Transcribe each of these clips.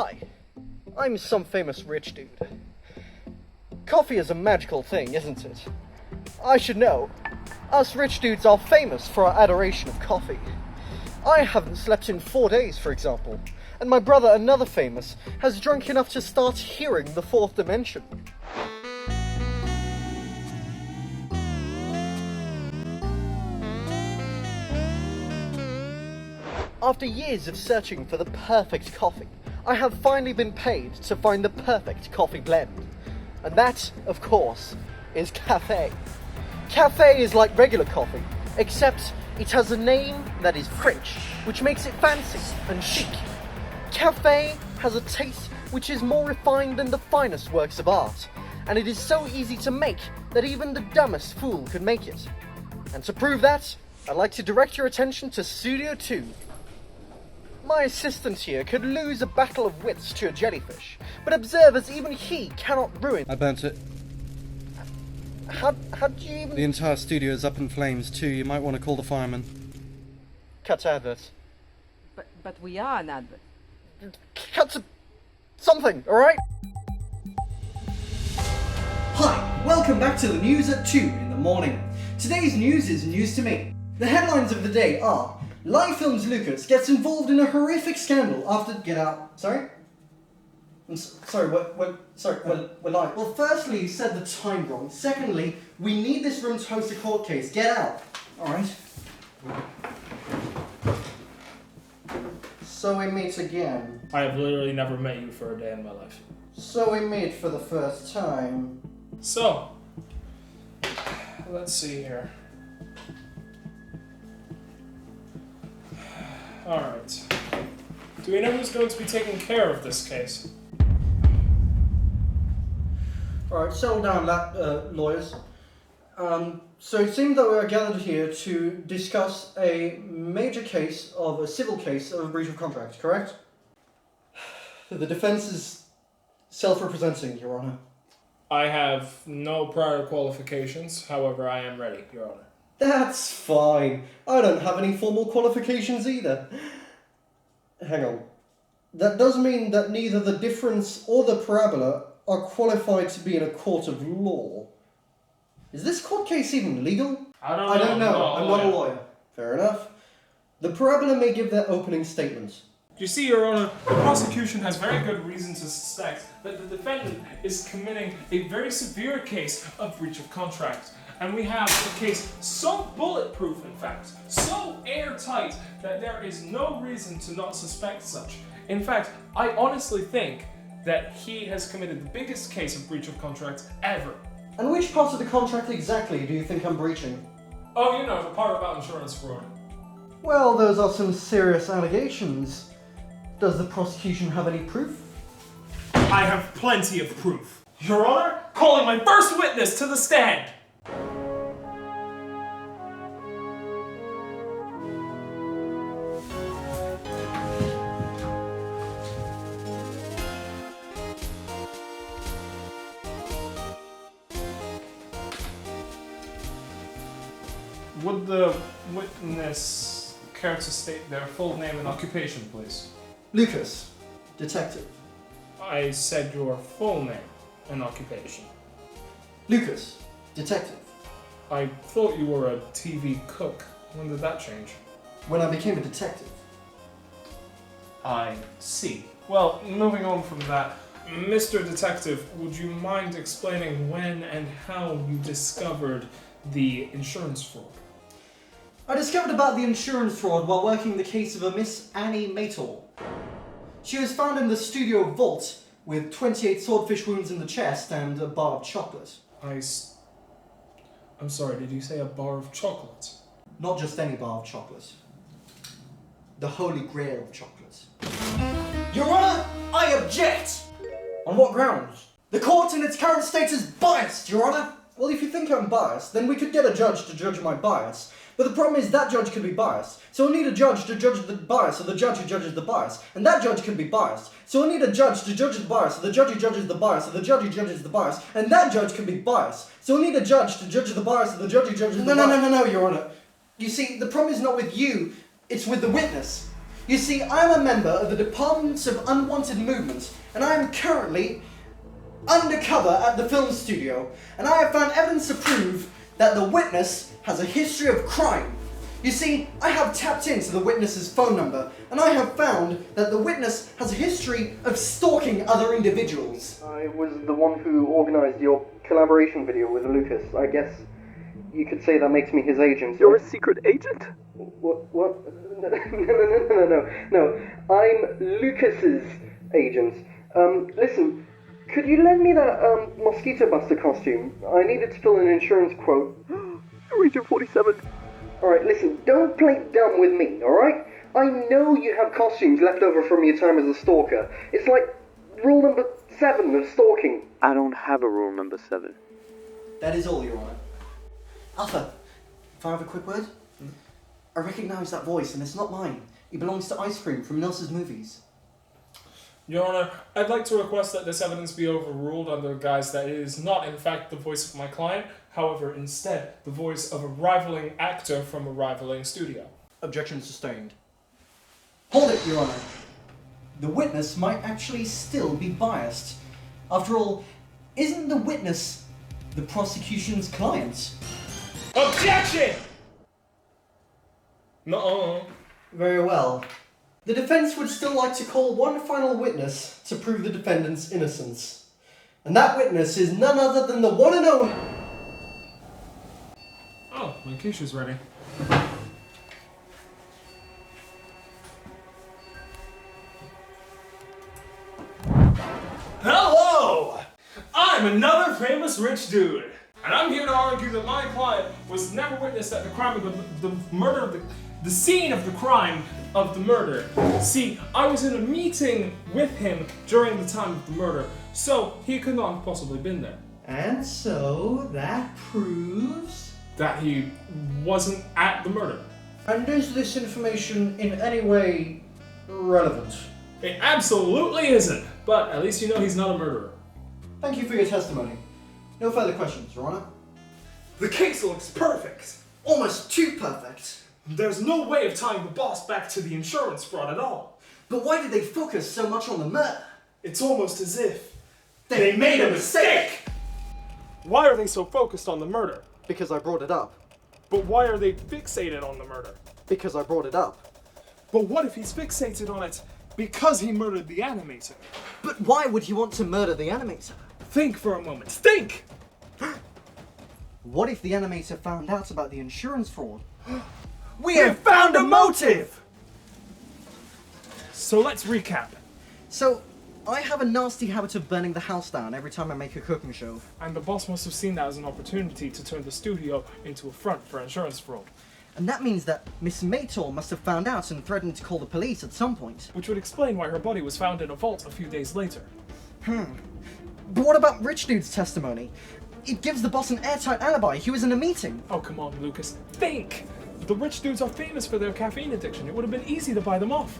Hi, I'm some famous rich dude. Coffee is a magical thing, isn't it? I should know. Us rich dudes are famous for our adoration of coffee. I haven't slept in 4 days, for example, and my brother, another famous, has drunk enough to start hearing the fourth dimension. After years of searching for the perfect coffee, I have finally been paid to find the perfect coffee blend. And that, of course, is cafe. Cafe is like regular coffee, except it has a name that is French, which makes it fancy and chic. Cafe has a taste which is more refined than the finest works of art, and it is so easy to make that even the dumbest fool could make it. And to prove that, I'd like to direct your attention to Studio 2. My assistant here could lose a battle of wits to a jellyfish, but observe as even he cannot ruin... I burnt it. How do you even... The entire studio is up in flames too, you might want to call the firemen. Cut to advert. But we are an advert. Cut to something, alright? Hi, welcome back to the news at 2 in the morning. Today's news is news to me. The headlines of the day are: Films Lukas gets involved in a horrific scandal after... Get out. Sorry? Well, firstly, you said the time wrong. Secondly, we need this room to host a court case. Get out. Alright. So we meet again. I have literally never met you for a day in my life. So we meet for the first time. So, let's see here. Alright. Do we know who's going to be taking care of this case? Alright, settle down, lawyers. So it seems that we are gathered here to discuss a major case of a civil case of a breach of contract, correct? The defense is self-representing, Your Honor. I have no prior qualifications, however I am ready, Your Honor. That's fine. I don't have any formal qualifications either. Hang on. That does mean that neither the difference or the parabola are qualified to be in a court of law. Is this court case even legal? I don't know. I'm not a lawyer. Fair enough. The parabola may give their opening statement. You see, Your Honor, the prosecution has very good reason to suspect that the defendant is committing a very severe case of breach of contract. And we have a case so bulletproof, in fact, so airtight, that there is no reason to not suspect such. In fact, I honestly think that he has committed the biggest case of breach of contract ever. And which part of the contract exactly do you think I'm breaching? Oh, you know, the part about insurance fraud. Well, those are some serious allegations. Does the prosecution have any proof? I have plenty of proof. Your Honor, calling my first witness to the stand! Would the witness care to state their full name and occupation, please? Lukas, detective. I said your full name and occupation. Lukas, detective. I thought you were a TV cook. When did that change? When I became a detective. I see. Well, moving on from that, Mr. Detective, would you mind explaining when and how you discovered the insurance fraud? I discovered about the insurance fraud while working the case of a Miss Annie Mator. She was found in the studio vault with 28 swordfish wounds in the chest and a bar of chocolate. I'm sorry, did you say a bar of chocolate? Not just any bar of chocolate. The holy grail of chocolate. Your Honor, I object! On what grounds? The court in its current state is biased, Your Honor! Well, if you think I'm biased, then we could get a judge to judge my bias. But the problem is that judge could be biased. So we'll need a judge to judge the bias of the judge who judges the bias. And that judge could be biased. So we'll need a judge to judge the bias of the judge who judges the bias of the judge who judges the bias. And that judge could be biased. So we'll need a judge to judge the bias of the judge who judges the bias. No, Your Honor. You see, the problem is not with you, it's with the witness. You see, I am a member of the Department of Unwanted Movement, and I am currently undercover at the film studio, and I have found evidence to prove that the witness has a history of crime. You see, I have tapped into the witness's phone number, and I have found that the witness has a history of stalking other individuals. I was the one who organised your collaboration video with Lucas. I guess you could say that makes me his agent. You're a secret agent? What? No. I'm Lucas's agent. Listen, could you lend me that, mosquito buster costume? I needed to fill an insurance quote. Region 47. Alright, listen, don't play dumb with me, alright? I know you have costumes left over from your time as a stalker. It's like rule number 7 of stalking. I don't have a rule number 7. That is all, Your Honour. Arthur, if I have a quick word? I recognise that voice, and it's not mine. It belongs to Ice Cream from Nels's movies. Your Honor, I'd like to request that this evidence be overruled under the guise that it is not in fact the voice of my client, however, instead, the voice of a rivaling actor from a rivaling studio. Objection sustained. Hold it, Your Honour. The witness might actually still be biased. After all, isn't the witness the prosecution's client? Objection! No. Very well. The defence would still like to call one final witness to prove the defendant's innocence. And that witness is none other than the one and only... Oh, my quiche's ready. Hello! I'm another famous rich dude, and I'm here to argue that my client was never witness at the crime of the murder of the scene of the crime of the murder. See, I was in a meeting with him during the time of the murder, so he could not have possibly been there. And so that proves... That he wasn't at the murder. And is this information in any way relevant? It absolutely isn't, but at least you know he's not a murderer. Thank you for your testimony. No further questions, Your Honour. The case looks perfect. Almost too perfect. There's no way of tying the boss back to the insurance fraud at all. But why did they focus so much on the murder? It's almost as if They made a mistake! Why are they so focused on the murder? Because I brought it up. But why are they fixated on the murder? Because I brought it up. But what if he's fixated on it because he murdered the animator? But why would you want to murder the animator? Think for a moment. Think! What if the animator found out about the insurance fraud? We have found a motive! So let's recap. So, I have a nasty habit of burning the house down every time I make a cooking show. And the boss must have seen that as an opportunity to turn the studio into a front for insurance fraud. And that means that Miss Mator must have found out and threatened to call the police at some point. Which would explain why her body was found in a vault a few days later. But what about Rich Dude's testimony? It gives the boss an airtight alibi. He was in a meeting. Oh, come on, Lucas. Think! The rich dudes are famous for their caffeine addiction. It would have been easy to buy them off.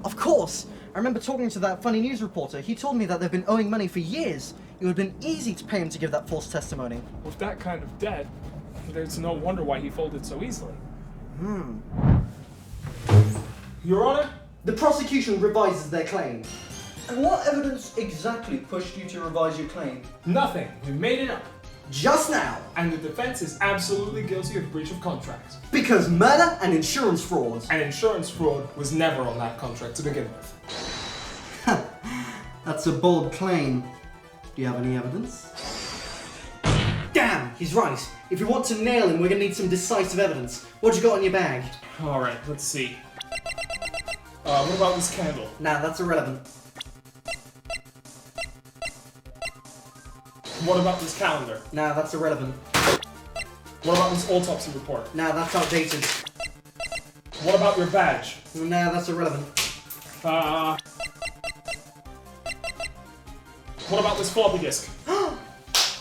Of course! I remember talking to that funny news reporter. He told me that they've been owing money for years. It would have been easy to pay him to give that false testimony. With that kind of debt, there's no wonder why he folded so easily. Your Honor? The prosecution revises their claim. And what evidence exactly pushed you to revise your claim? Nothing. We made it up. Just now! And the defense is absolutely guilty of breach of contract. Because murder and insurance fraud. And insurance fraud was never on that contract to begin with. That's a bold claim. Do you have any evidence? Damn, he's right. If we want to nail him, we're gonna need some decisive evidence. What you got in your bag? Alright, let's see. What about this candle? Nah, that's irrelevant. What about this calendar? Nah, that's irrelevant. What about this autopsy report? Nah, that's outdated. What about your badge? Nah, that's irrelevant. What about this floppy disk?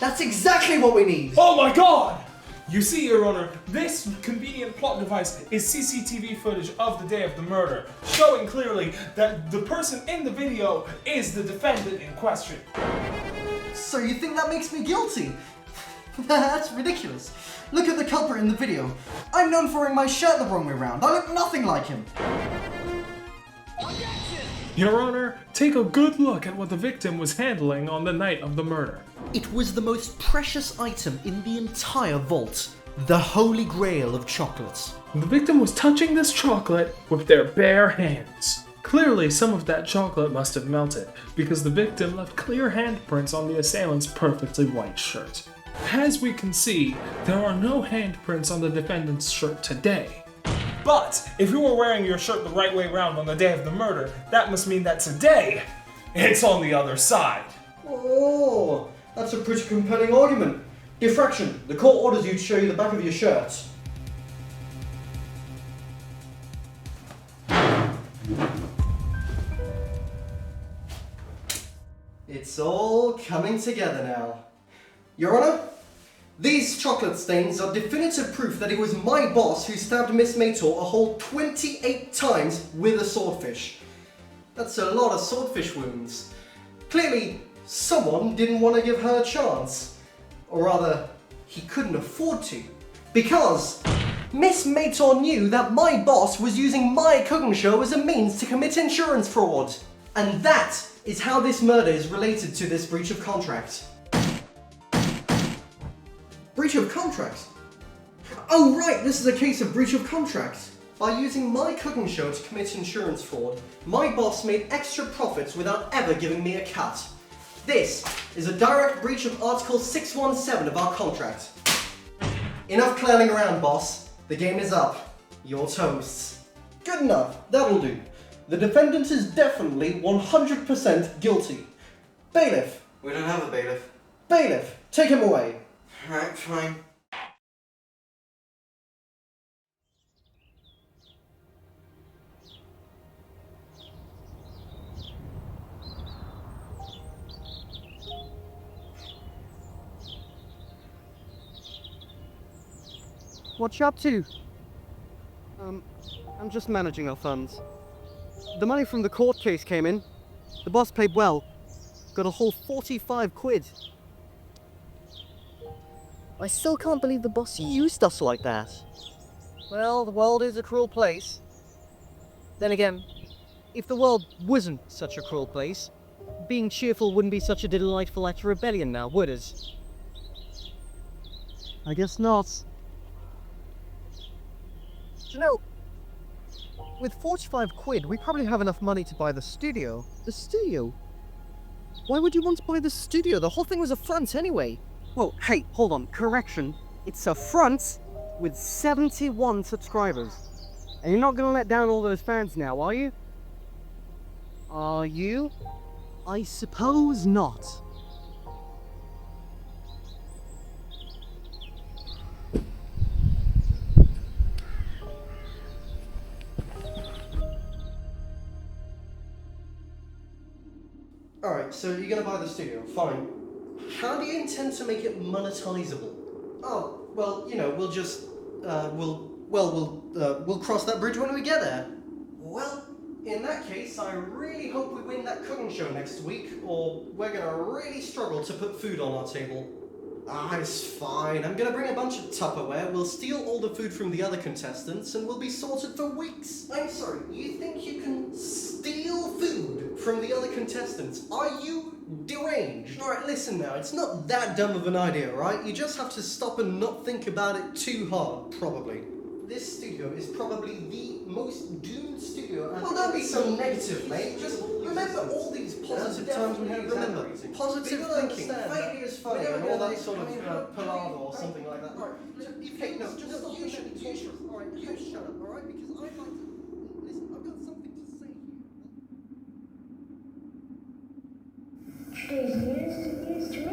That's exactly what we need! Oh my god! You see, Your Honor, this convenient plot device is CCTV footage of the day of the murder, showing clearly that the person in the video is the defendant in question. So you think that makes me guilty? That's ridiculous. Look at the culprit in the video. I'm known for wearing my shirt the wrong way around. I look nothing like him. Your Honor, take a good look at what the victim was handling on the night of the murder. It was the most precious item in the entire vault. The holy grail of chocolates. The victim was touching this chocolate with their bare hands. Clearly, some of that chocolate must have melted, because the victim left clear handprints on the assailant's perfectly white shirt. As we can see, there are no handprints on the defendant's shirt today. But if you were wearing your shirt the right way around on the day of the murder, that must mean that today, it's on the other side. Oh, that's a pretty compelling argument. Diffraction, the court orders you to show you the back of your shirt. It's all coming together now. Your Honor, these chocolate stains are definitive proof that it was my boss who stabbed Miss Mator a whole 28 times with a swordfish. That's a lot of swordfish wounds. Clearly, someone didn't want to give her a chance. Or rather, he couldn't afford to. Because Miss Mator knew that my boss was using my cooking show as a means to commit insurance fraud. And that is how this murder is related to this breach of contract. Breach of contract? Oh right, this is a case of breach of contract. By using my cooking show to commit insurance fraud, my boss made extra profits without ever giving me a cut. This is a direct breach of Article 617 of our contract. Enough clowning around, boss. The game is up. You're toast. Good enough, that'll do. The defendant is definitely 100% guilty. Bailiff. We don't have a bailiff. Bailiff, take him away. Alright, fine. What you up to? I'm just managing our funds. The money from the court case came in. The boss played well. Got a whole 45 quid. I still can't believe the boss used us like that. Well, the world is a cruel place. Then again, if the world wasn't such a cruel place, being cheerful wouldn't be such a delightful act of rebellion now, would it? I guess not. You know, with 45 quid, we probably have enough money to buy the studio. The studio? Why would you want to buy the studio? The whole thing was a front anyway. Well, hey, hold on. Correction. It's a front with 71 subscribers. And you're not gonna let down all those fans now, are you? Are you? I suppose not. Alright, so you're gonna buy the studio, fine. How do you intend to make it monetizable? Oh, well, you know, we'll just, we'll cross that bridge when we get there. Well, in that case, I really hope we win that cooking show next week, or we're gonna really struggle to put food on our table. It's fine. I'm gonna bring a bunch of Tupperware, we'll steal all the food from the other contestants, and we'll be sorted for weeks. I'm sorry, you think you can steal food from the other contestants? Are you deranged? Alright, listen now, it's not that dumb of an idea, right? You just have to stop and not think about it too hard, probably. This studio is probably the most doomed studio. Well, don't be so negative, mate. Just remember all these positive times we had. Remember, positive thinking, failure is funny, and all that sort of palaver or something like that. Hey, no, just stop. You should. Alright, you shut up, alright? Because I'd like to. Listen, I've got something to say here. Today's news to me.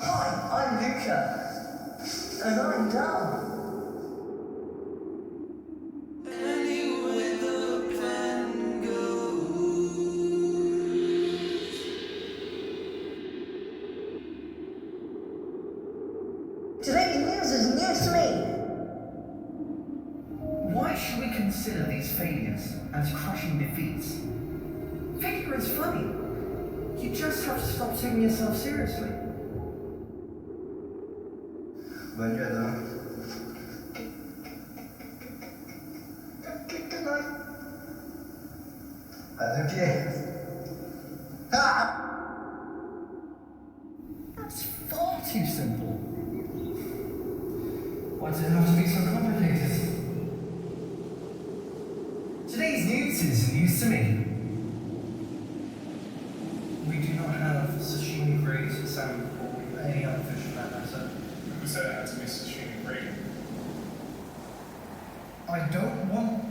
Hi, I'm Luca. And I'm dumb. Today's news is news to me. Why should we consider these failures as crushing defeats? Failure is funny. You just have to stop taking yourself seriously. 我觉得。Okay. Ah! That's far too simple. Why does it have to be so complicated? Today's news is news to me. We do not have sashimi grade salmon or any other fish for that matter. Who said it had to be sashimi grade? I don't want